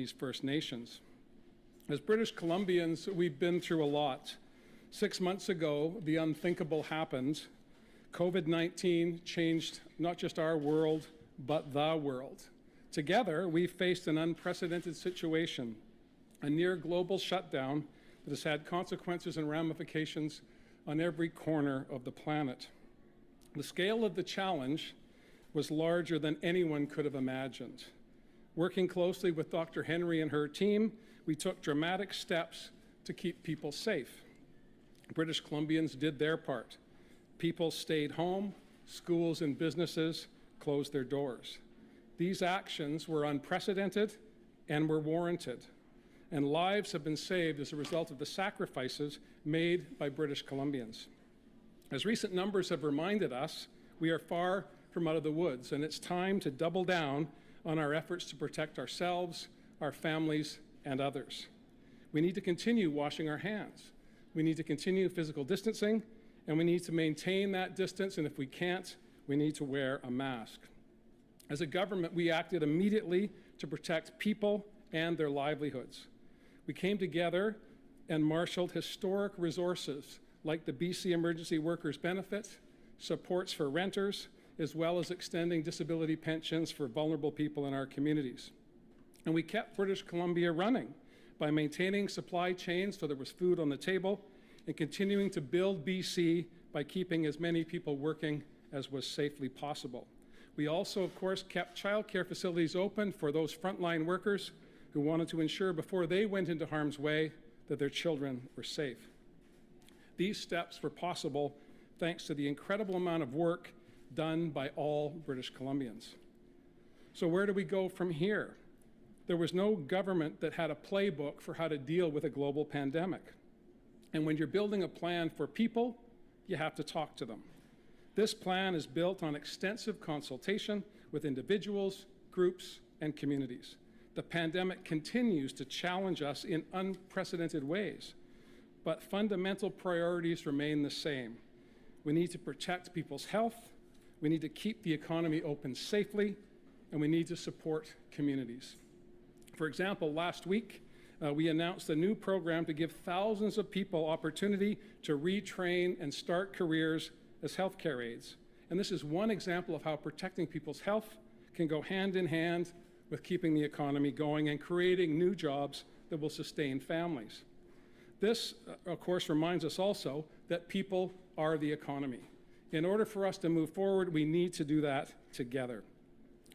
these First Nations. As British Columbians, we've been through a lot. 6 months ago, the unthinkable happened. COVID-19 changed not just our world, but the world. Together, we've faced an unprecedented situation, a near global shutdown that has had consequences and ramifications on every corner of the planet. The scale of the challenge was larger than anyone could have imagined. Working closely with Dr. Henry and her team, we took dramatic steps to keep people safe. British Columbians did their part. People stayed home, schools and businesses closed their doors. These actions were unprecedented and were warranted, and lives have been saved as a result of the sacrifices made by British Columbians. As recent numbers have reminded us, we are far from out of the woods, and it's time to double down on our efforts to protect ourselves, our families, and others. We need to continue washing our hands. We need to continue physical distancing, and we need to maintain that distance, and if we can't, we need to wear a mask. As a government, we acted immediately to protect people and their livelihoods. We came together and marshaled historic resources like the BC Emergency Workers Benefit, supports for renters, as well as extending disability pensions for vulnerable people in our communities. And we kept British Columbia running by maintaining supply chains so there was food on the table and continuing to build BC by keeping as many people working as was safely possible. We also, of course, kept childcare facilities open for those frontline workers who wanted to ensure before they went into harm's way that their children were safe. These steps were possible thanks to the incredible amount of work done by all British Columbians. So where do we go from here? There was no government that had a playbook for how to deal with a global pandemic. And when you're building a plan for people, you have to talk to them. This plan is built on extensive consultation with individuals, groups, and communities. The pandemic continues to challenge us in unprecedented ways, but fundamental priorities remain the same. We need to protect people's health, we need to keep the economy open safely, and we need to support communities. For example, last week, we announced a new program to give thousands of people opportunity to retrain and start careers as healthcare aides. And this is one example of how protecting people's health can go hand in hand with keeping the economy going and creating new jobs that will sustain families. This, of course, reminds us also that people are the economy. In order for us to move forward, we need to do that together.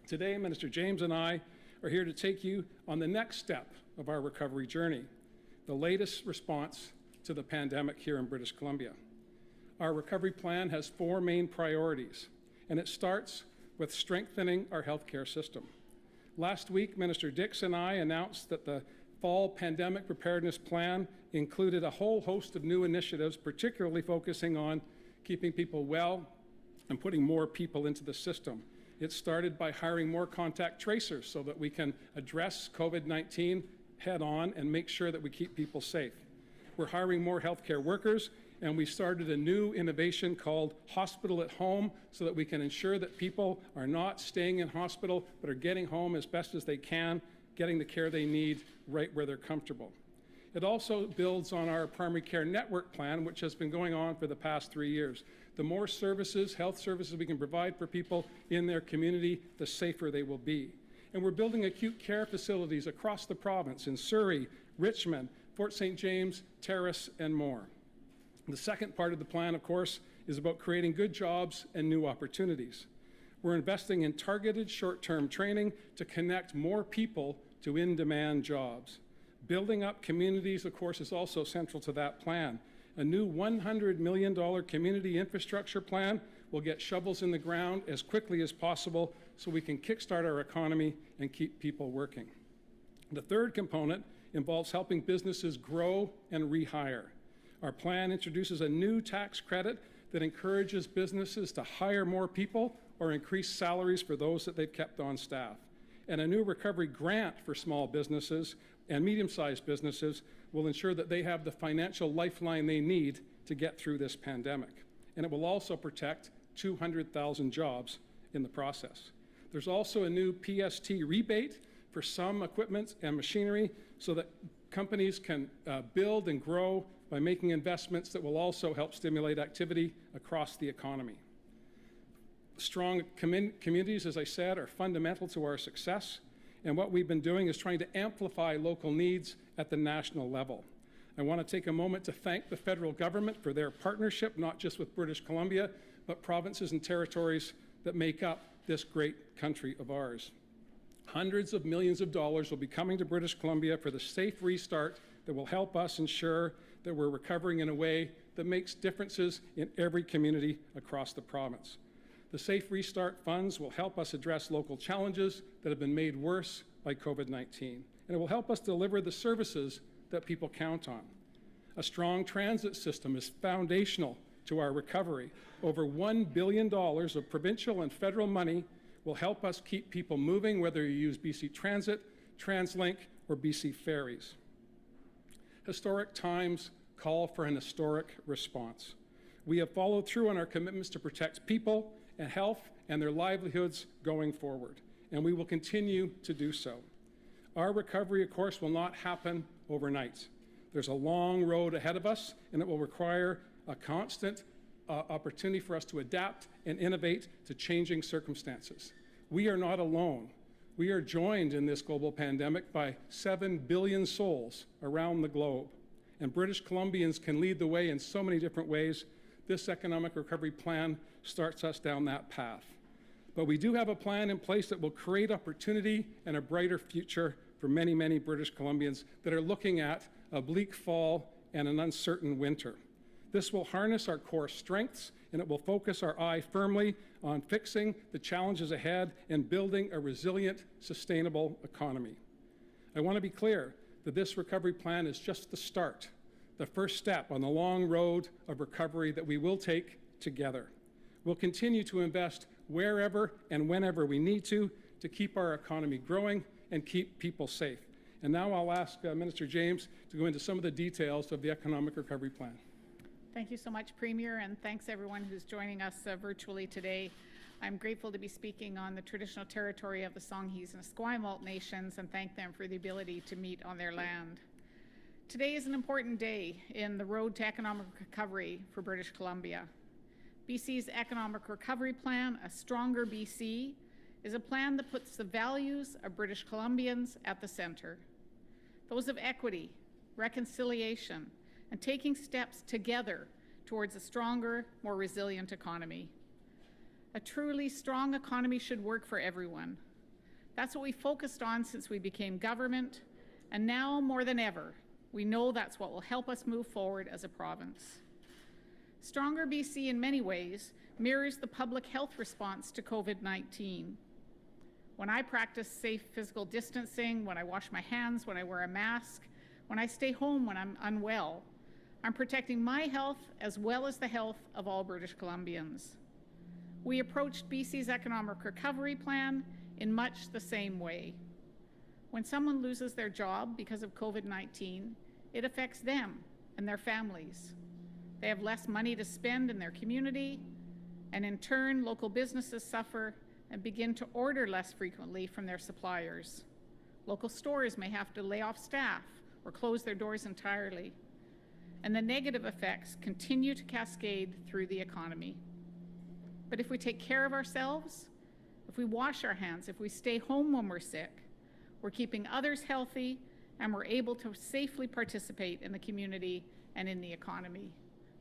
Today, Minister James and I are here to take you on the next step of our recovery journey, the latest response to the pandemic here in British Columbia. Our recovery plan has 4 main priorities, and it starts with strengthening our healthcare system. Last week, Minister Dix and I announced that the Fall Pandemic Preparedness Plan included a whole host of new initiatives, particularly focusing on keeping people well and putting more people into the system. It started by hiring more contact tracers so that we can address COVID-19 head on and make sure that we keep people safe. We're hiring more healthcare workers, and we started a new innovation called Hospital at Home so that we can ensure that people are not staying in hospital but are getting home as best as they can, getting the care they need right where they're comfortable. It also builds on our primary care network plan, which has been going on for the past 3 years. The more services, health services we can provide for people in their community, the safer they will be. And we're building acute care facilities across the province in Surrey, Richmond, Fort St. James, Terrace, and more. The second part of the plan, of course, is about creating good jobs and new opportunities. We're investing in targeted short-term training to connect more people to in-demand jobs. Building up communities, of course, is also central to that plan. A new $100 million community infrastructure plan will get shovels in the ground as quickly as possible so we can kickstart our economy and keep people working. The third component involves helping businesses grow and rehire. Our plan introduces a new tax credit that encourages businesses to hire more people or increase salaries for those that they've kept on staff. And a new recovery grant for small businesses and medium-sized businesses will ensure that they have the financial lifeline they need to get through this pandemic. And it will also protect 200,000 jobs in the process. There's also a new PST rebate for some equipment and machinery so that companies can build and grow by making investments that will also help stimulate activity across the economy. Strong communities, as I said, are fundamental to our success, and what we've been doing is trying to amplify local needs at the national level. I want to take a moment to thank the federal government for their partnership, not just with British Columbia, but provinces and territories that make up this great country of ours. Hundreds of millions of dollars will be coming to British Columbia for the safe restart that will help us ensure that we're recovering in a way that makes differences in every community across the province. The Safe Restart funds will help us address local challenges that have been made worse by COVID-19, and it will help us deliver the services that people count on. A strong transit system is foundational to our recovery. Over $1 billion of provincial and federal money will help us keep people moving, whether you use BC Transit, TransLink, or BC Ferries. Historic times call for an historic response. We have followed through on our commitments to protect people and health and their livelihoods going forward, and we will continue to do so. Our recovery, of course, will not happen overnight. There's a long road ahead of us, and it will require a constant opportunity for us to adapt and innovate to changing circumstances. We are not alone. We are joined in this global pandemic by 7 billion souls around the globe, and British Columbians can lead the way in so many different ways. This economic recovery plan starts us down that path. But we do have a plan in place that will create opportunity and a brighter future for many, many British Columbians that are looking at a bleak fall and an uncertain winter. This will harness our core strengths, and it will focus our eye firmly on fixing the challenges ahead and building a resilient, sustainable economy. I want to be clear that this recovery plan is just the start, the first step on the long road of recovery that we will take together. We'll continue to invest wherever and whenever we need to keep our economy growing and keep people safe. And now I'll ask Minister James to go into some of the details of the economic recovery plan. Thank you so much, Premier, and thanks everyone who's joining us virtually today. I'm grateful to be speaking on the traditional territory of the Songhees and Esquimalt nations and thank them for the ability to meet on their land. Today is an important day in the road to economic recovery for British Columbia. BC's Economic Recovery Plan, A Stronger BC, is a plan that puts the values of British Columbians at the center. Those of equity, reconciliation, and taking steps together towards a stronger, more resilient economy. A truly strong economy should work for everyone. That's what we focused on since we became government, and now more than ever, we know that's what will help us move forward as a province. Stronger BC in many ways mirrors the public health response to COVID-19. When I practice safe physical distancing, when I wash my hands, when I wear a mask, when I stay home when I'm unwell, I'm protecting my health as well as the health of all British Columbians. We approached BC's Economic Recovery Plan in much the same way. When someone loses their job because of COVID-19, it affects them and their families. They have less money to spend in their community, and in turn, local businesses suffer and begin to order less frequently from their suppliers. Local stores may have to lay off staff or close their doors entirely. And the negative effects continue to cascade through the economy. But if we take care of ourselves, if we wash our hands, if we stay home when we're sick, we're keeping others healthy and we're able to safely participate in the community and in the economy.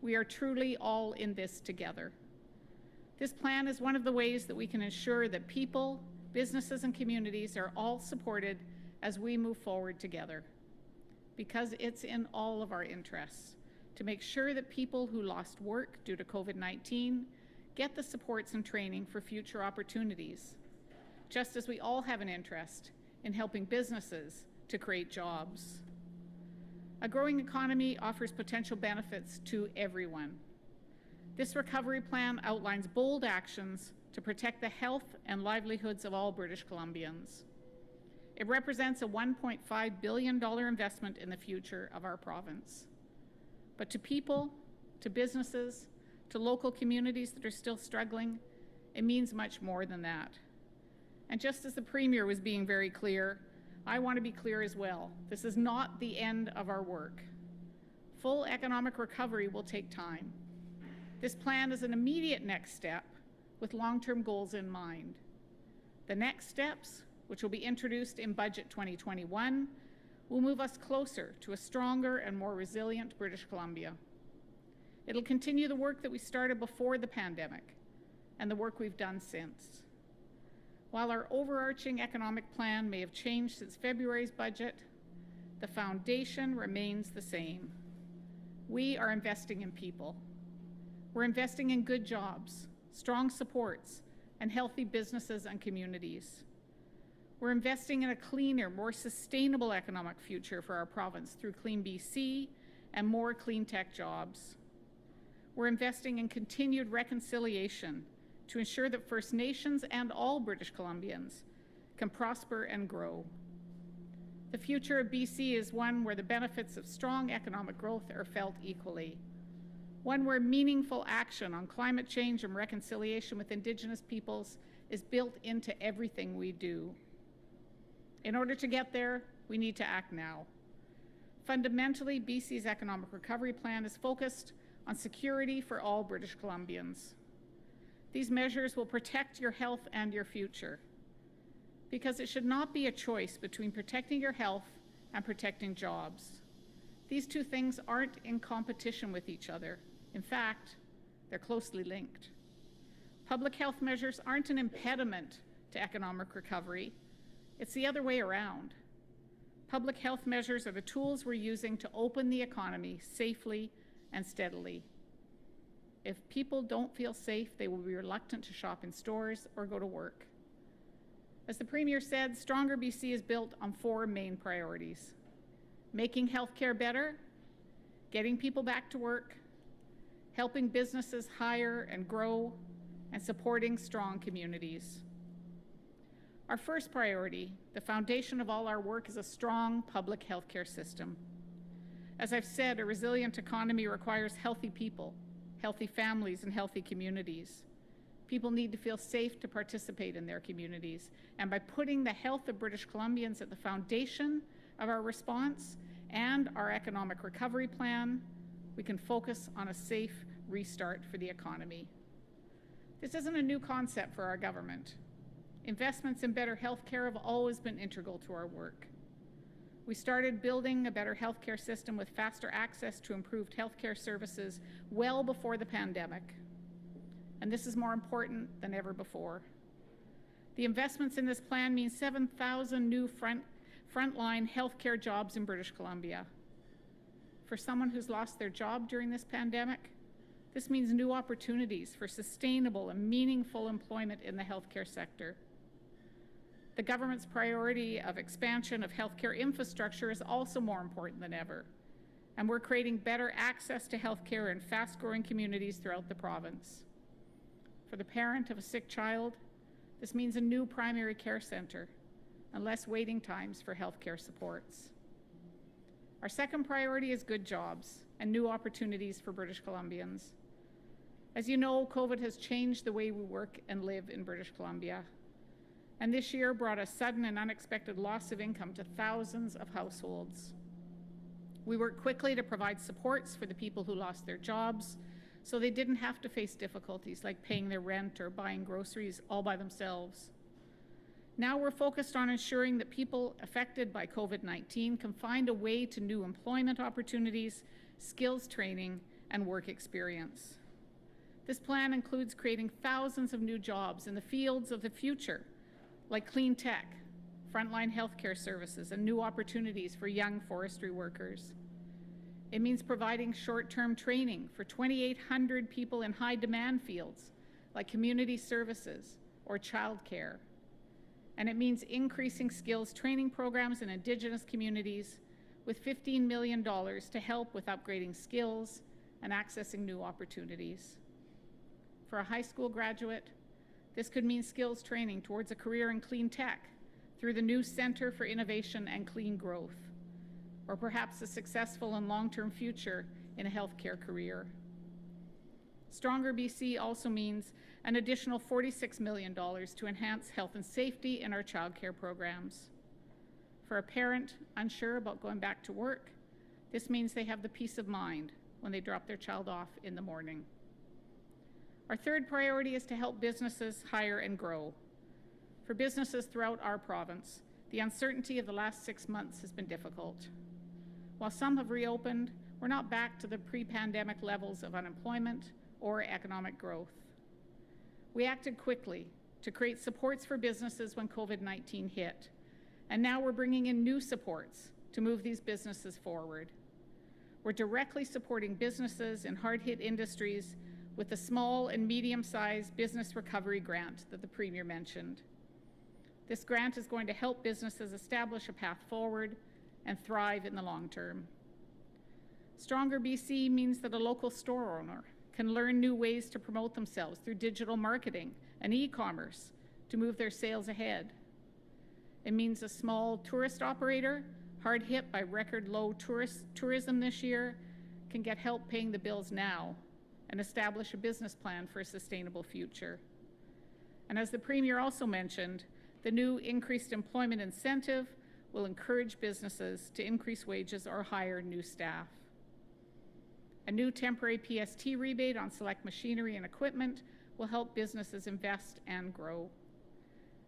We are truly all in this together. This plan is one of the ways that we can ensure that people, businesses, and communities are all supported as we move forward together. Because it's in all of our interests to make sure that people who lost work due to COVID-19 get the supports and training for future opportunities, just as we all have an interest in helping businesses to create jobs. A growing economy offers potential benefits to everyone. This recovery plan outlines bold actions to protect the health and livelihoods of all British Columbians. It represents a $1.5 billion investment in the future of our province. But to people, to businesses, to local communities that are still struggling, it means much more than that. And just as the Premier was being very clear, I want to be clear as well. This is not the end of our work. Full economic recovery will take time. This plan is an immediate next step with long-term goals in mind. The next steps, which will be introduced in Budget 2021, will move us closer to a stronger and more resilient British Columbia. It'll continue the work that we started before the pandemic and the work we've done since. While our overarching economic plan may have changed since February's budget, the foundation remains the same. We are investing in people. We're investing in good jobs, strong supports, and healthy businesses and communities. We're investing in a cleaner, more sustainable economic future for our province through Clean BC and more clean tech jobs. We're investing in continued reconciliation to ensure that First Nations and all British Columbians can prosper and grow. The future of BC is one where the benefits of strong economic growth are felt equally, one where meaningful action on climate change and reconciliation with Indigenous peoples is built into everything we do. In order to get there, we need to act now. Fundamentally, BC's economic recovery plan is focused on security for all British Columbians. These measures will protect your health and your future, because it should not be a choice between protecting your health and protecting jobs. These two things aren't in competition with each other. In fact, they're closely linked. Public health measures aren't an impediment to economic recovery. It's the other way around. Public health measures are the tools we're using to open the economy safely and steadily. If people don't feel safe, they will be reluctant to shop in stores or go to work. As the Premier said, Stronger BC is built on 4 main priorities: making healthcare better, getting people back to work, helping businesses hire and grow, and supporting strong communities. Our first priority, the foundation of all our work, is a strong public healthcare system. As I've said, a resilient economy requires healthy people, healthy families, and healthy communities. People need to feel safe to participate in their communities, and by putting the health of British Columbians at the foundation of our response and our economic recovery plan, we can focus on a safe restart for the economy. This isn't a new concept for our government. Investments in better healthcare have always been integral to our work. We started building a better healthcare system with faster access to improved healthcare services well before the pandemic, and this is more important than ever before. The investments in this plan mean 7,000 new frontline healthcare jobs in British Columbia. For someone who's lost their job during this pandemic, this means new opportunities for sustainable and meaningful employment in the healthcare sector. The government's priority of expansion of healthcare infrastructure is also more important than ever, and we're creating better access to healthcare in fast-growing communities throughout the province. For the parent of a sick child, this means a new primary care centre and less waiting times for healthcare supports. Our second priority is good jobs and new opportunities for British Columbians. As you know, COVID has changed the way we work and live in British Columbia, and this year brought a sudden and unexpected loss of income to thousands of households. We worked quickly to provide supports for the people who lost their jobs, so they didn't have to face difficulties like paying their rent or buying groceries all by themselves. Now we're focused on ensuring that people affected by COVID-19 can find a way to new employment opportunities, skills training, and work experience. This plan includes creating thousands of new jobs in the fields of the future, like clean tech, frontline healthcare services, and new opportunities for young forestry workers. It means providing short-term training for 2,800 people in high-demand fields, like community services or childcare. And it means increasing skills training programs in Indigenous communities with $15 million to help with upgrading skills and accessing new opportunities. For a high school graduate, this could mean skills training towards a career in clean tech through the new Centre for Innovation and Clean Growth, or perhaps a successful and long-term future in a healthcare career. Stronger BC also means an additional $46 million to enhance health and safety in our childcare programs. For a parent unsure about going back to work, this means they have the peace of mind when they drop their child off in the morning. Our third priority is to help businesses hire and grow. For businesses throughout our province, the uncertainty of the last 6 months has been difficult. While some have reopened, we're not back to the pre-pandemic levels of unemployment or economic growth. We acted quickly to create supports for businesses when COVID-19 hit, and now we're bringing in new supports to move these businesses forward. We're directly supporting businesses in hard-hit industries with the small and medium-sized business recovery grant that the Premier mentioned. This grant is going to help businesses establish a path forward and thrive in the long term. Stronger BC means that a local store owner can learn new ways to promote themselves through digital marketing and e-commerce to move their sales ahead. It means a small tourist operator, hard hit by record low tourism this year, can get help paying the bills now and establish a business plan for a sustainable future. And as the Premier also mentioned, the new increased employment incentive will encourage businesses to increase wages or hire new staff. A new temporary PST rebate on select machinery and equipment will help businesses invest and grow.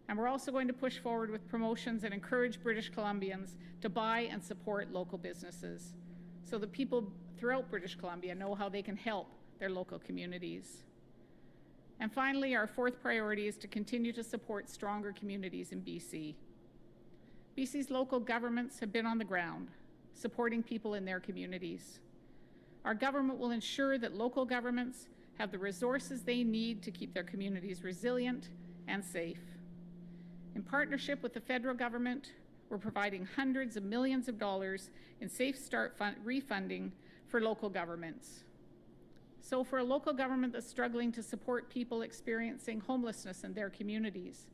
And we're also going to push forward with promotions and encourage British Columbians to buy and support local businesses so that people throughout British Columbia know how they can help their local communities. And finally, our fourth priority is to continue to support stronger communities in BC. BC's local governments have been on the ground, supporting people in their communities. Our government will ensure that local governments have the resources they need to keep their communities resilient and safe. In partnership with the federal government, we're providing hundreds of millions of dollars in Safe Start refunding for local governments. So for a local government that's struggling to support people experiencing homelessness in their communities,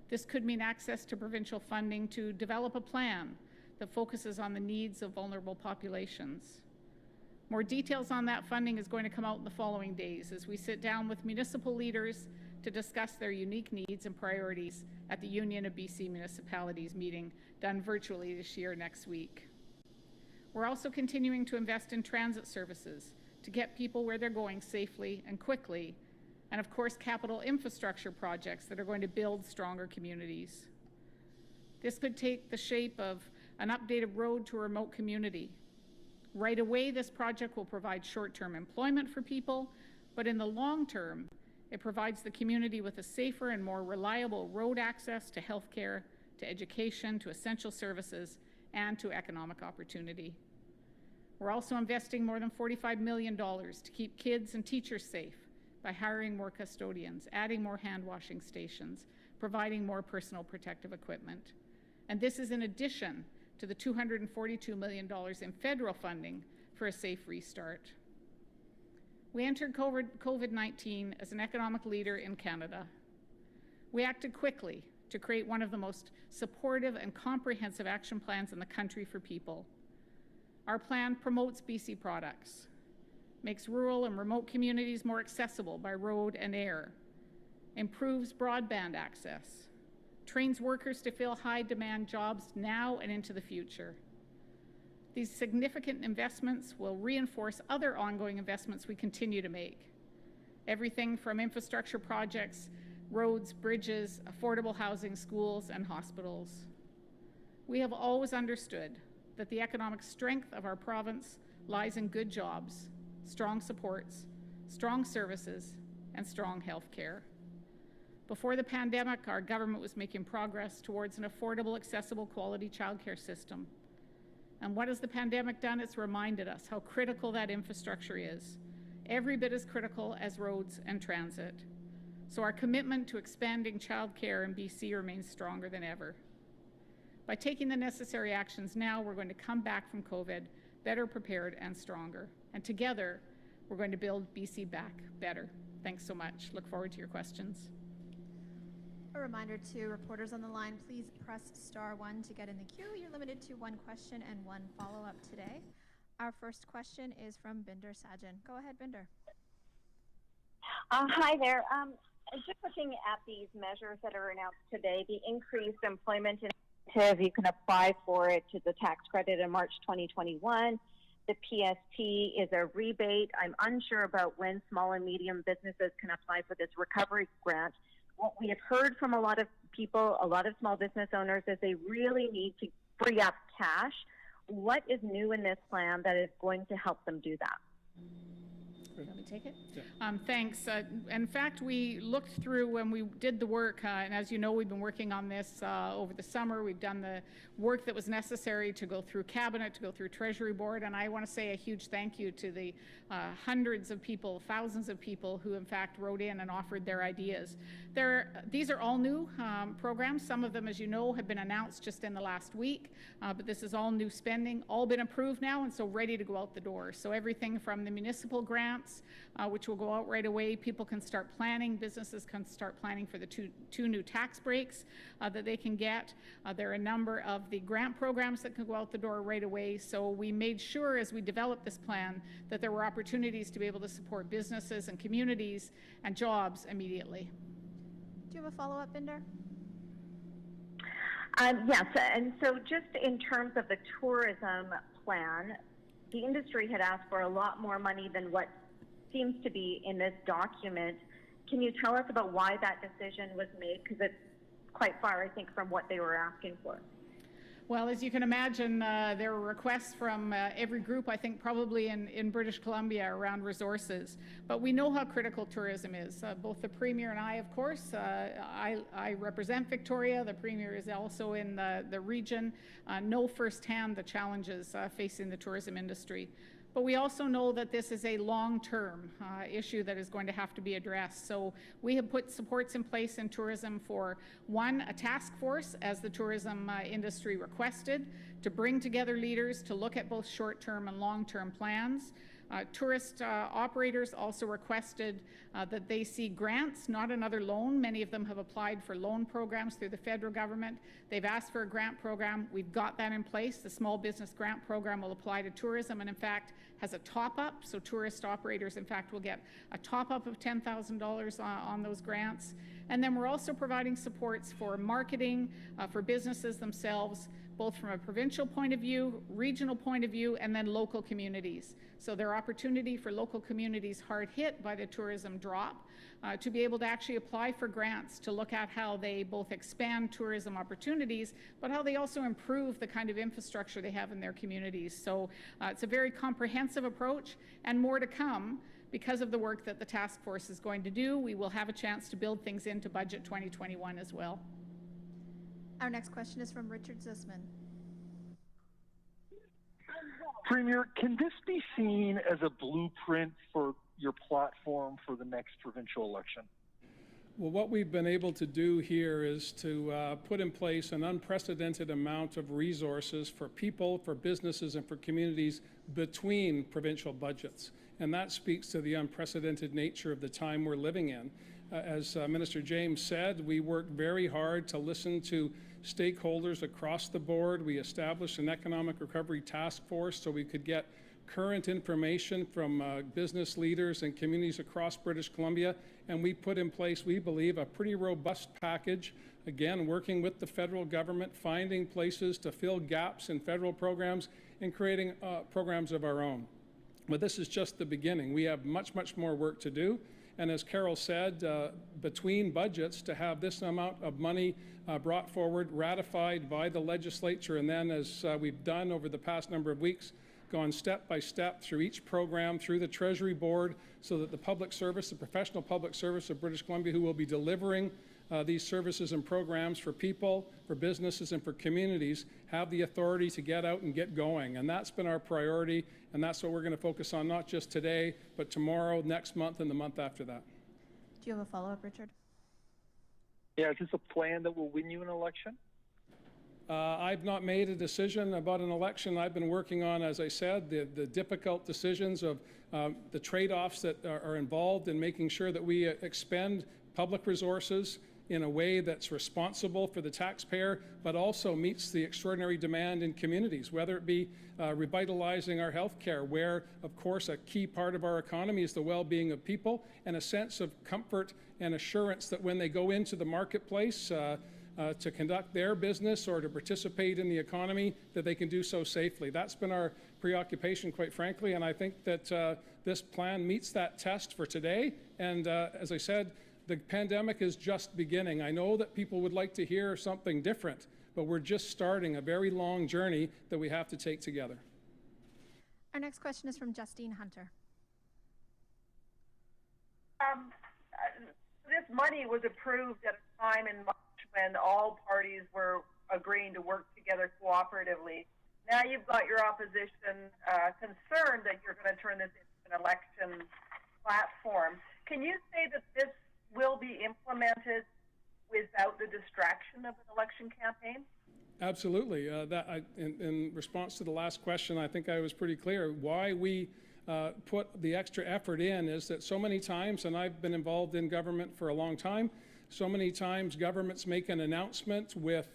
this could mean access to provincial funding to develop a plan that focuses on the needs of vulnerable populations. More details on that funding is going to come out in the following days as we sit down with municipal leaders to discuss their unique needs and priorities at the Union of BC Municipalities meeting done virtually this year next week. We're also continuing to invest in transit services to get people where they're going safely and quickly, and of course capital infrastructure projects that are going to build stronger communities. This could take the shape of an updated road to a remote community. Right away, this project will provide short-term employment for people, but in the long term, it provides the community with a safer and more reliable road access to healthcare, to education, to essential services, and to economic opportunity. We're also investing more than $45 million to keep kids and teachers safe by hiring more custodians, adding more hand-washing stations, providing more personal protective equipment. And this is in addition to the $242 million in federal funding for a safe restart. We entered COVID-19 as an economic leader in Canada. We acted quickly to create one of the most supportive and comprehensive action plans in the country for people. Our plan promotes BC products, makes rural and remote communities more accessible by road and air, improves broadband access, trains workers to fill high-demand jobs now and into the future. These significant investments will reinforce other ongoing investments we continue to make. Everything from infrastructure projects, roads, bridges, affordable housing, schools, and hospitals. We have always understood that the economic strength of our province lies in good jobs, strong supports, strong services, and strong health care. Before the pandemic, our government was making progress towards an affordable, accessible, quality childcare system. And what has the pandemic done? It's reminded us how critical that infrastructure is, every bit as critical as roads and transit. So our commitment to expanding childcare in BC remains stronger than ever. By taking the necessary actions now, we're going to come back from COVID better prepared and stronger. And together, we're going to build BC back better. Thanks so much. Look forward to your questions. A reminder to reporters on the line, please press *1 to get in the queue. You're limited to one question and one follow-up today. Our first question is from Binder Sajan. Go ahead, Binder. Hi there. Just looking at these measures that are announced today, the increased employment You can apply for it to the tax credit in March 2021. The PST is a rebate. I'm unsure about when small and medium businesses can apply for this recovery grant. What we have heard from a lot of people, a lot of small business owners, is they really need to free up cash. What is new in this plan that is going to help them do that? Let me take it. Yeah. Thanks. In fact, we looked through when we did the work, and as you know, we've been working on this over the summer. We've done the work that was necessary to go through Cabinet, to go through Treasury Board, and I want to say a huge thank you to the hundreds of people, thousands of people who in fact wrote in and offered their ideas. These are all new programs. Some of them, as you know, have been announced just in the last week, but this is all new spending, all been approved now, and so ready to go out the door. So everything from the municipal grants, which will go out right away. People can start planning. Businesses can start planning for the two new tax breaks that they can get. There are a number of the grant programs that can go out the door right away. So we made sure as we developed this plan that there were opportunities to be able to support businesses and communities and jobs immediately. Do you have a follow-up, Binder? Yes, and so just in terms of the tourism plan, the industry had asked for a lot more money than what seems to be in this document. Can you tell us about why that decision was made? Because it's quite far, I think, from what they were asking for. Well, as you can imagine, there were requests from every group, I think probably in British Columbia, around resources. But we know how critical tourism is. Both the Premier and I, of course, I represent Victoria. The Premier is also in the region, know firsthand the challenges facing the tourism industry. But we also know that this is a long-term issue that is going to have to be addressed. So we have put supports in place in tourism for, one, a task force, as the tourism industry requested, to bring together leaders to look at both short-term and long-term plans. Tourist operators also requested that they see grants, not another loan. Many of them have applied for loan programs through the federal government. They've asked for a grant program. We've got that in place. The small business grant program will apply to tourism and in fact has a top-up. So tourist operators in fact will get a top-up of $10,000 on those grants. And then we're also providing supports for marketing, for businesses themselves, both from a provincial point of view, regional point of view, and then local communities. So there are opportunity for local communities hard hit by the tourism drop to be able to actually apply for grants to look at how they both expand tourism opportunities, but how they also improve the kind of infrastructure they have in their communities. So it's a very comprehensive approach and more to come because of the work that the task force is going to do. We will have a chance to build things into Budget 2021 as well. Our next question is from Richard Zussman. Premier, can this be seen as a blueprint for your platform for the next provincial election? Well, what we've been able to do here is to put in place an unprecedented amount of resources for people, for businesses, and for communities between provincial budgets. And that speaks to the unprecedented nature of the time we're living in. As Minister James said, we worked very hard to listen to stakeholders across the board. We established an economic recovery task force so we could get current information from business leaders and communities across British Columbia. And we put in place, we believe, a pretty robust package, again, working with the federal government, finding places to fill gaps in federal programs and creating programs of our own. But this is just the beginning. We have much, much more work to do. And as Carole said, between budgets, to have this amount of money brought forward, ratified by the legislature, and then as we've done over the past number of weeks, gone step by step through each program, through the Treasury Board, so that the public service, the professional public service of British Columbia, who will be delivering these services and programs for people, for businesses, and for communities, have the authority to get out and get going. And that's been our priority, and that's what we're going to focus on, not just today, but tomorrow, next month, and the month after that. Do you have a follow-up, Richard? Yeah, is this a plan that will win you an election? I've not made a decision about an election. I've been working on, as I said, the difficult decisions of the trade-offs that are involved in making sure that we expend public resources in a way that's responsible for the taxpayer, but also meets the extraordinary demand in communities, whether it be revitalizing our health care, where, of course, a key part of our economy is the well-being of people, and a sense of comfort and assurance that when they go into the marketplace, to conduct their business or to participate in the economy, that they can do so safely. That's been our preoccupation, quite frankly, and I think that this plan meets that test for today. And as I said, the pandemic is just beginning. I know that people would like to hear something different, but we're just starting a very long journey that we have to take together. Our next question is from Justine Hunter. This money was approved at a time in March when all parties were agreeing to work together cooperatively. Now you've got your opposition concerned that you're going to turn this into an election platform. Can you say that this will be implemented without the distraction of an election campaign? Absolutely. In response to the last question, I think I was pretty clear. Why we put the extra effort in is that so many times, and I've been involved in government for a long time, so many times governments make an announcement with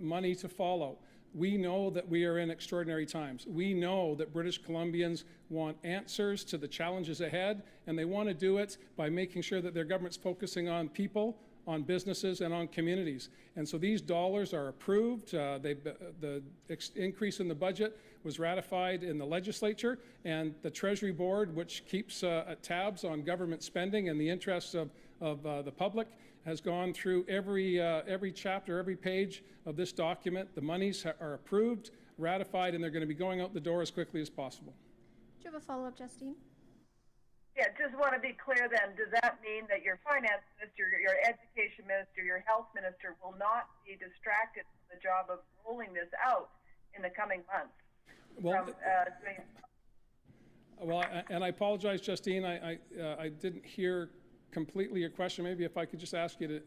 money to follow. We know that we are in extraordinary times. We know that British Columbians want answers to the challenges ahead, and they want to do it by making sure that their government's focusing on people, on businesses, and on communities. And so these dollars are approved. The increase in the budget was ratified in the legislature, and the Treasury Board, which keeps tabs on government spending and the interests of the public, has gone through every chapter, every page of this document. The monies are approved, ratified, and they're going to be going out the door as quickly as possible. Do you have a follow-up, Justine? Yeah, just want to be clear then, does that mean that your finance minister, your education minister, your health minister will not be distracted from the job of rolling this out in the coming months? Well, and I apologize, Justine, I didn't hear completely your question. Maybe if I could just ask you to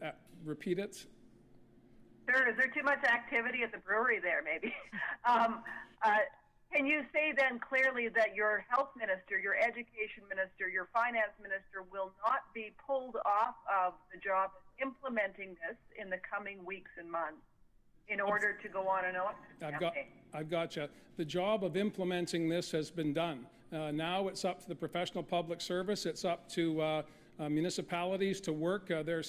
repeat it. Sure, is there too much activity at the brewery there, maybe? Can you say then clearly that your health minister, your education minister, your finance minister will not be pulled off of the job of implementing this in the coming weeks and months in order to go on an election campaign? I've got you. The job of implementing this has been done. Now it's up to the professional public service. It's up to municipalities to work. Their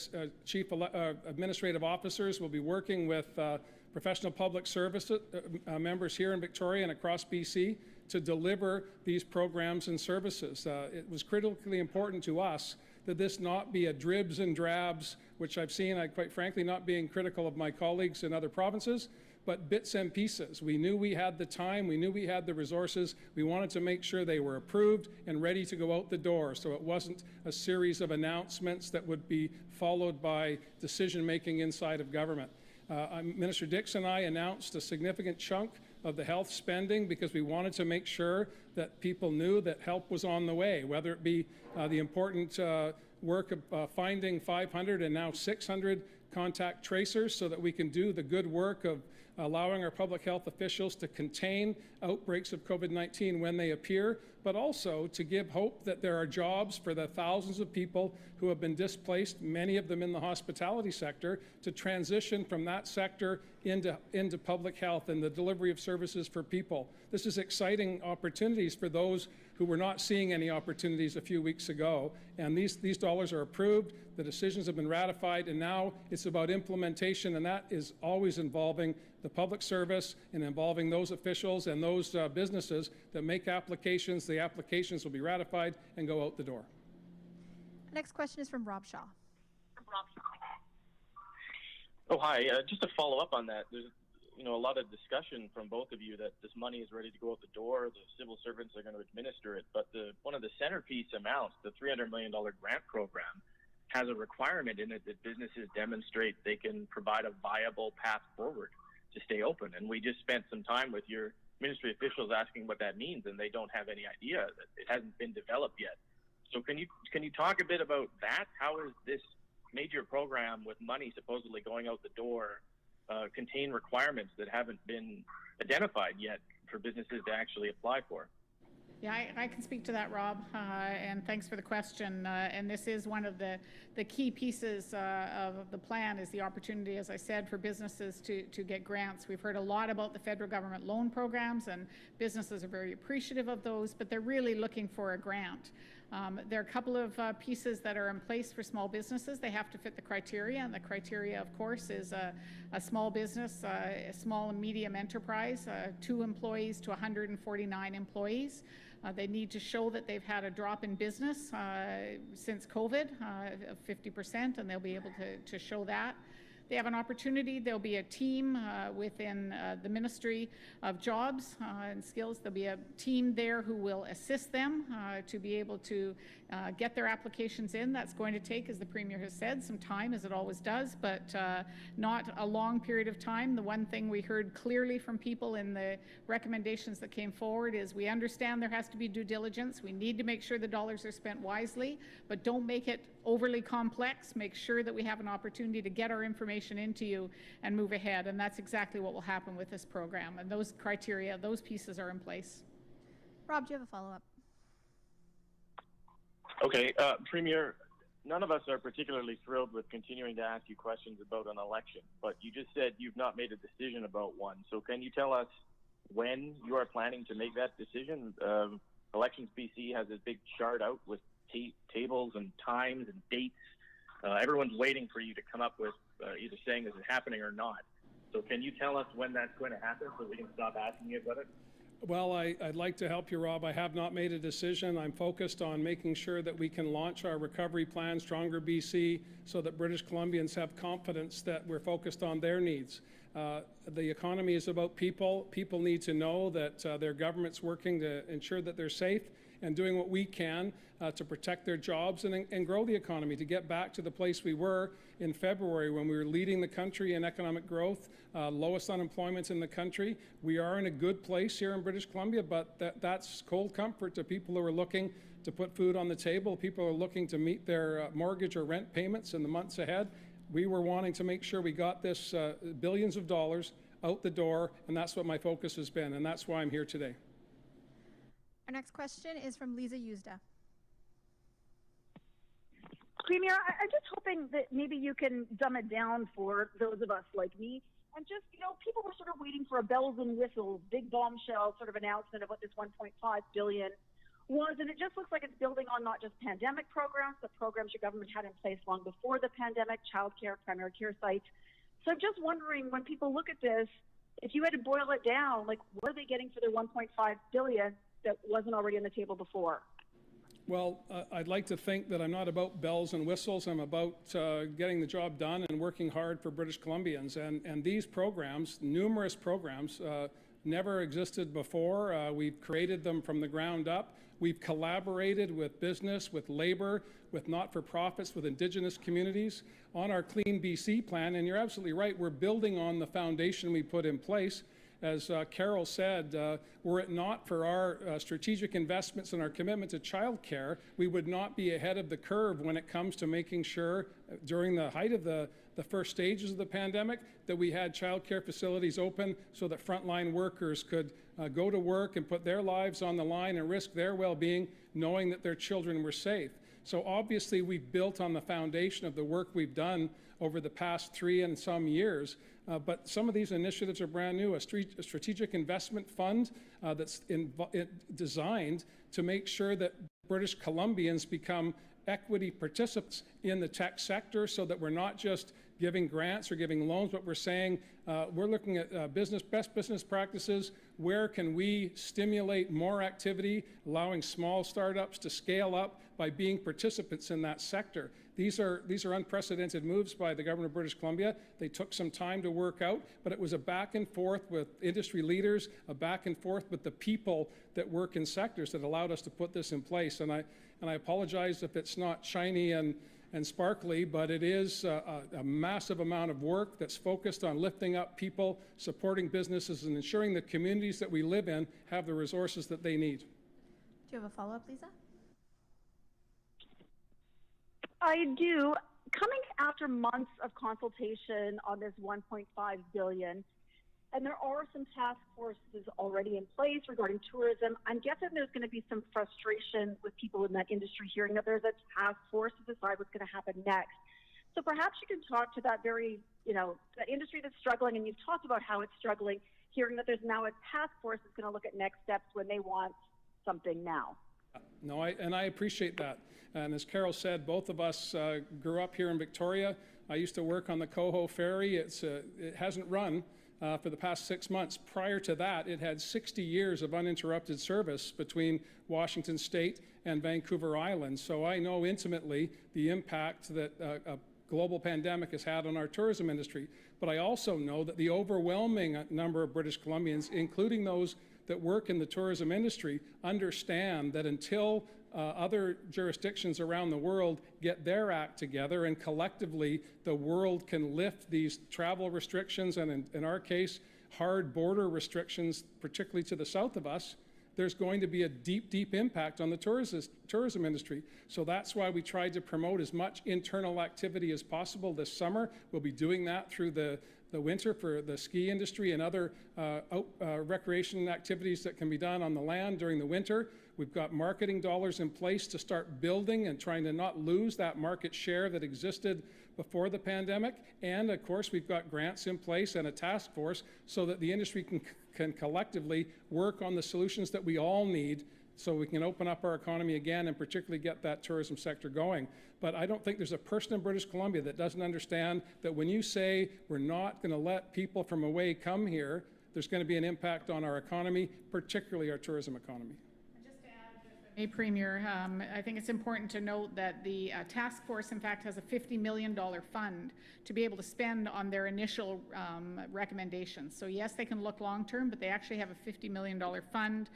chief administrative officers will be working with professional public service members here in Victoria and across BC to deliver these programs and services. It was critically important to us that this not be a dribs and drabs, which I've seen, quite frankly, not being critical of my colleagues in other provinces, but bits and pieces. We knew we had the time, we knew we had the resources, we wanted to make sure they were approved and ready to go out the door, so it wasn't a series of announcements that would be followed by decision-making inside of government. Minister Dix and I announced a significant chunk of the health spending because we wanted to make sure that people knew that help was on the way, whether it be the important work of finding 500 and now 600 contact tracers so that we can do the good work of allowing our public health officials to contain outbreaks of COVID-19 when they appear, but also to give hope that there are jobs for the thousands of people who have been displaced, many of them in the hospitality sector, to transition from that sector into public health and the delivery of services for people. This is exciting opportunities for those who were not seeing any opportunities a few weeks ago. And these dollars are approved, the decisions have been ratified, and now it's about implementation, and that is always involving the public service and involving those officials and those businesses that make applications. The applications will be ratified and go out the door. Next question is from Rob Shaw. Oh, hi. Just to follow up on that, there's a lot of discussion from both of you that this money is ready to go out the door. The civil servants are going to administer it, but one of the centerpiece amounts, the $300 million grant program, has a requirement in it that businesses demonstrate they can provide a viable path forward to stay open. And we just spent some time with your ministry officials asking what that means, and they don't have any idea, that it hasn't been developed yet. So can you talk a bit about that? How is this major program with money supposedly going out the door contain requirements that haven't been identified yet for businesses to actually apply for? Yeah, I can speak to that, Rob, and thanks for the question. And this is one of the key pieces of the plan, is the opportunity, as I said, for businesses to get grants. We've heard a lot about the federal government loan programs, and businesses are very appreciative of those, but they're really looking for a grant. There are a couple of pieces that are in place for small businesses. They have to fit the criteria, and the criteria, of course, is a small business, a small and medium enterprise, 2 employees to 149 employees. They need to show that they've had a drop in business since COVID of 50%, and they'll be able to show that. They have an opportunity. There'll be a team within the Ministry of Jobs and Skills. There'll be a team there who will assist them to be able to get their applications in. That's going to take, as the Premier has said, some time, as it always does, but not a long period of time. The one thing we heard clearly from people in the recommendations that came forward is we understand there has to be due diligence. We need to make sure the dollars are spent wisely, but don't make it overly complex. Make sure that we have an opportunity to get our information into you and move ahead, and that's exactly what will happen with this program. And those criteria, those pieces are in place. Rob, do you have a follow-up? Okay, Premier, none of us are particularly thrilled with continuing to ask you questions about an election, but you just said you've not made a decision about one. So can you tell us when you are planning to make that decision? Elections BC has this big chart out with tables and times and dates. Everyone's waiting for you to come up with either saying this is happening or not. So can you tell us when that's going to happen so we can stop asking you about it? Well, I'd like to help you, Rob. I have not made a decision. I'm focused on making sure that we can launch our recovery plan, Stronger BC, so that British Columbians have confidence that we're focused on their needs. The economy is about people. People need to know that their government's working to ensure that they're safe and doing what we can to protect their jobs and grow the economy, to get back to the place we were in February when we were leading the country in economic growth, lowest unemployment in the country. We are in a good place here in British Columbia, but that's cold comfort to people who are looking to put food on the table. People are looking to meet their mortgage or rent payments in the months ahead. We were wanting to make sure we got this billions of dollars out the door, and that's what my focus has been, and that's why I'm here today. Our next question is from Lisa Yuzda. Premier, I'm just hoping that maybe you can dumb it down for those of us like me. And just, people were sort of waiting for a bells and whistles, big bombshell sort of announcement of what this $1.5 billion was. And it just looks like it's building on not just pandemic programs, but programs your government had in place long before the pandemic, childcare, primary care sites. So I'm just wondering, when people look at this, if you had to boil it down, like, what are they getting for their $1.5 billion that wasn't already on the table before? Well, I'd like to think that I'm not about bells and whistles. I'm about getting the job done and working hard for British Columbians. And these programs, numerous programs, never existed before. We've created them from the ground up. We've collaborated with business, with labor, with not-for-profits, with Indigenous communities on our Clean BC plan. And you're absolutely right. We're building on the foundation we put in place. As Carole said, were it not for our strategic investments and our commitment to childcare, we would not be ahead of the curve when it comes to making sure, during the height of the first stages of the pandemic, that we had childcare facilities open so that frontline workers could go to work and put their lives on the line and risk their well-being, knowing that their children were safe. So obviously we've built on the foundation of the work we've done over the past 3 and some years. But some of these initiatives are brand new. A strategic investment fund that's designed to make sure that British Columbians become equity participants in the tech sector, so that we're not just giving grants or giving loans, but we're saying we're looking at best business practices. Where can we stimulate more activity, allowing small startups to scale up by being participants in that sector? These are unprecedented moves by the government of British Columbia. They took some time to work out, but it was a back and forth with industry leaders, a back and forth with the people that work in sectors that allowed us to put this in place. And I apologize if it's not shiny and sparkly, but it is a massive amount of work that's focused on lifting up people, supporting businesses, and ensuring the communities that we live in have the resources that they need. Do you have a follow-up, Lisa? I do. Coming after months of consultation on this $1.5 billion, and there are some task forces already in place regarding tourism, I'm guessing there's going to be some frustration with people in that industry hearing that there's a task force to decide what's going to happen next. So perhaps you can talk to that very, that industry that's struggling, and you've talked about how it's struggling, hearing that there's now a task force that's going to look at next steps when they want something now. No, I appreciate that. And as Carole said, both of us grew up here in Victoria. I used to work on the Coho Ferry. It hasn't run for the past 6 months. Prior to that, it had 60 years of uninterrupted service between Washington State and Vancouver Island. So I know intimately the impact that a global pandemic has had on our tourism industry. But I also know that the overwhelming number of British Columbians, including those that work in the tourism industry, understand that until other jurisdictions around the world get their act together and collectively the world can lift these travel restrictions and in our case, hard border restrictions, particularly to the south of us, there's going to be a deep, deep impact on the tourism industry. So that's why we tried to promote as much internal activity as possible this summer. We'll be doing that through the winter for the ski industry and other recreation activities that can be done on the land during the winter. We've got marketing dollars in place to start building and trying to not lose that market share that existed before the pandemic. And of course, we've got grants in place and a task force so that the industry can collectively work on the solutions that we all need so we can open up our economy again and particularly get that tourism sector going. But I don't think there's a person in British Columbia that doesn't understand that when you say we're not going to let people from away come here, there's going to be an impact on our economy, particularly our tourism economy. Hey, Premier, I think it's important to note that the task force, in fact, has a $50 million fund to be able to spend on their initial recommendations. So yes, they can look long-term, but they actually have a $50 million fund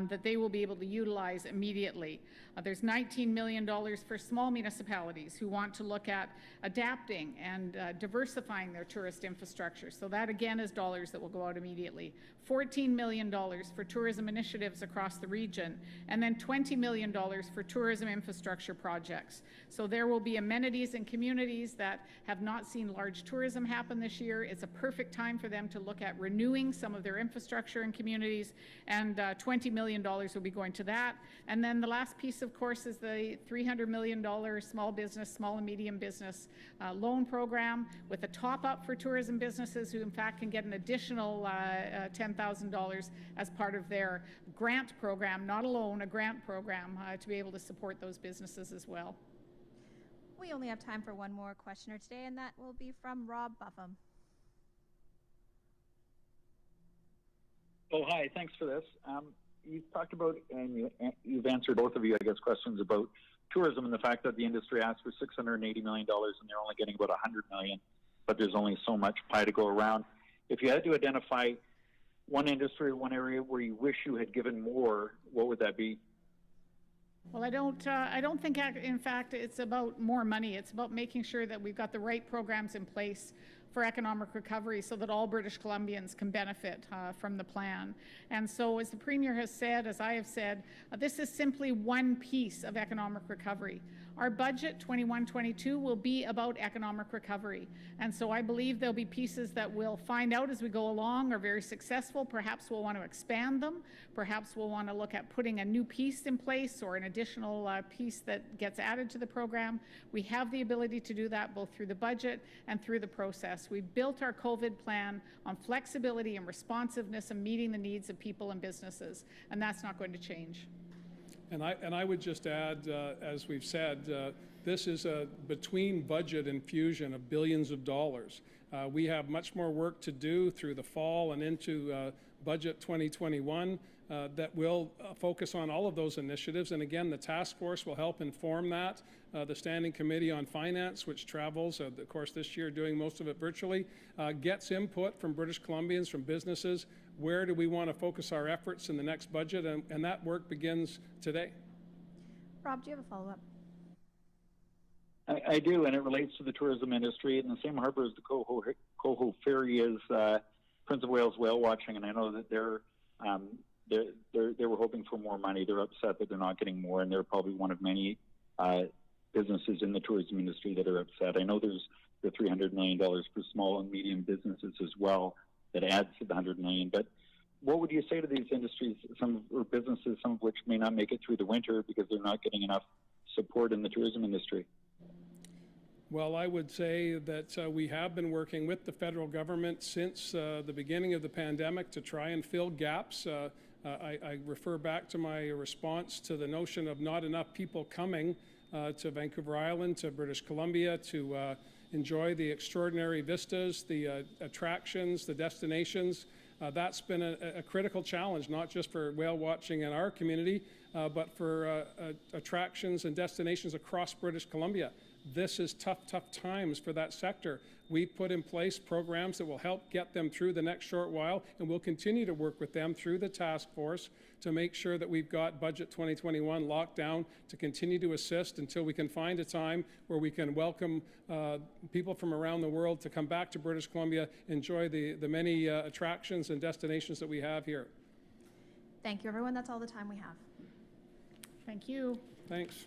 that they will be able to utilize immediately. There's $19 million for small municipalities who want to look at adapting and diversifying their tourist infrastructure. So that, again, is dollars that will go out immediately. $14 million for tourism initiatives across the region, and then $20 million for tourism infrastructure projects. So there will be amenities in communities that have not seen large tourism happen this year. It's a perfect time for them to look at renewing some of their infrastructure in communities, and $20 million will be going to that. And then the last piece, of course, is the $300 million small and medium business loan program with a top-up for tourism businesses who, in fact, can get an additional $10,000 as part of their grant program, not a loan, a grant program, to be able to support those businesses as well. We only have time for one more questioner today, and that will be from Rob Buffum. Oh, hi. Thanks for this. You've talked about, and you've answered both of you, I guess, questions about tourism and the fact that the industry asked for $680 million and they're only getting about $100 million, but there's only so much pie to go around. If you had to identify one industry or one area where you wish you had given more, what would that be? Well, I don't think, in fact, it's about more money. It's about making sure that we've got the right programs in place for economic recovery so that all British Columbians can benefit from the plan. And so, as the Premier has said, as I have said, this is simply one piece of economic recovery. Our budget 21-22 will be about economic recovery. And so I believe there'll be pieces that we'll find out as we go along are very successful. Perhaps we'll want to expand them. Perhaps we'll want to look at putting a new piece in place or an additional piece that gets added to the program. We have the ability to do that both through the budget and through the process. We've built our COVID plan on flexibility and responsiveness and meeting the needs of people and businesses, and that's not going to change. And I would just add, as we've said, this is a between budget infusion of billions of dollars. We have much more work to do through the fall and into budget 2021 that will focus on all of those initiatives. And again, the task force will help inform that. The Standing Committee on Finance, which travels, of course this year doing most of it virtually, gets input from British Columbians, from businesses. Where do we want to focus our efforts in the next budget? And that work begins today. Rob, do you have a follow-up? I do, and it relates to the tourism industry. In the same harbor as the Coho Ferry is Prince of Wales whale watching, and I know that they were hoping for more money. They're upset that they're not getting more, and they're probably one of many businesses in the tourism industry that are upset. I know there's the $300 million for small and medium businesses as well that adds to the $100 million. But what would you say to these industries, or businesses, some of which may not make it through the winter because they're not getting enough support in the tourism industry? Well, I would say that we have been working with the federal government since the beginning of the pandemic to try and fill gaps. I refer back to my response to the notion of not enough people coming to Vancouver Island, to British Columbia, to enjoy the extraordinary vistas, the attractions, the destinations. That's been a critical challenge, not just for whale watching in our community, but for attractions and destinations across British Columbia. This is tough times for that sector. We put in place programs that will help get them through the next short while, and we'll continue to work with them through the task force to make sure that we've got Budget 2021 locked down to continue to assist until we can find a time where we can welcome people from around the world to come back to British Columbia, enjoy the many attractions and destinations that we have here. Thank you, everyone. That's all the time we have. Thank you. Thanks.